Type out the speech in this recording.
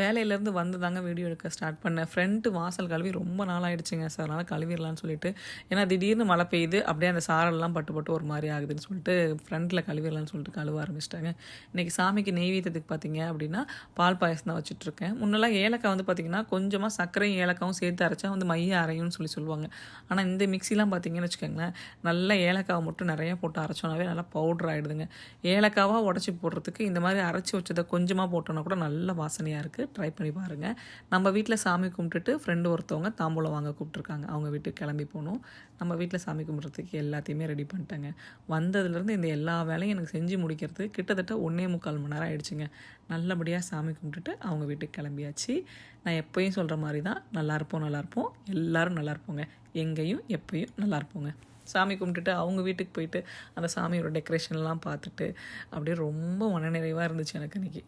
வேலையிலேருந்து வந்து தாங்க வீடியோ எடுக்க ஸ்டார்ட் பண்ணேன். ஃப்ரண்ட்டு வாசல் கழுவி ரொம்ப நாள் ஆயிடுச்சுங்க. ஸோ அதனால் கழுவிடலான்னு சொல்லிட்டு, ஏன்னா திடீர்னு மழை பெய்யுது. அப்படியே அந்த சாரல்லாம் பட்டு பட்டு ஒரு மாரி ஆகுதுன்னு சொல்லிட்டு, ஃப்ரண்ட்டில் கழுவிடலான்னு சொல்லிட்டு கழுவ ஆரம்பிச்சிட்டாங்க. இன்றைக்கி சாமிக்கு நெய்வேத்தியத்துக்கு பார்த்தீங்க அப்படின்னா, பால் பாயாசம் தான் வச்சுட்ருக்கேன். முன்னெல்லாம் ஏலக்காய் வந்து பார்த்திங்கன்னா, கொஞ்சமாக சர்க்கரையும் ஏலக்காவும் சேர்த்து அரைச்சா வந்து மைய அரையும்னு சொல்லுவாங்க. ஆனால் இந்த மிக்ஸிலாம் பார்த்தீங்கன்னு வச்சுக்கோங்களேன், நல்லா ஏலக்காவை மட்டும் நிறையா போட்டு அரைச்சோன்னாவே நல்லா பவுட்ரு ஆகிடுதுங்க. ஏலக்காவாக உடச்சி போடுறதுக்கு இந்த மாதிரி அரைச்சி வச்சதை கொஞ்சமாக போட்டோன்னா கூட நல்ல வாசனையாக இருக்குது. ட்ரை பண்ணி பாருங்கள். நம்ம வீட்டில் சாமி கும்பிட்டுட்டு ஃப்ரெண்டு ஒருத்தவங்க தாம்பூலம் வாங்க கூப்பிட்ருக்காங்க. அவங்க வீட்டுக்கு கிளம்பி போகணும். நம்ம வீட்டில் சாமி கும்பிட்றதுக்கு எல்லாத்தையுமே ரெடி பண்ணிட்டேங்க. வந்ததுலேருந்து இந்த எல்லா வேலையும் எனக்கு செஞ்சு முடிக்கிறது கிட்டத்தட்ட 1.25 மணி நேரம் ஆயிடுச்சுங்க. நல்லபடியாக சாமி கும்பிட்டுட்டு அவங்க வீட்டுக்கு கிளம்பியாச்சு. நான் எப்போயும் சொல்கிற மாதிரி தான், நல்லாயிருப்போம், எல்லோரும் நல்லா இருப்போங்க. எங்கேயும் எப்போயும் நல்லா இருப்போங்க. சாமி கும்பிட்டுட்டு அவங்க வீட்டுக்கு போயிட்டு அந்த சாமியோட டெக்கரேஷன்லாம் பார்த்துட்டு அப்படியே ரொம்ப மனநிறைவாக இருந்துச்சு எனக்கு இன்றைக்கி.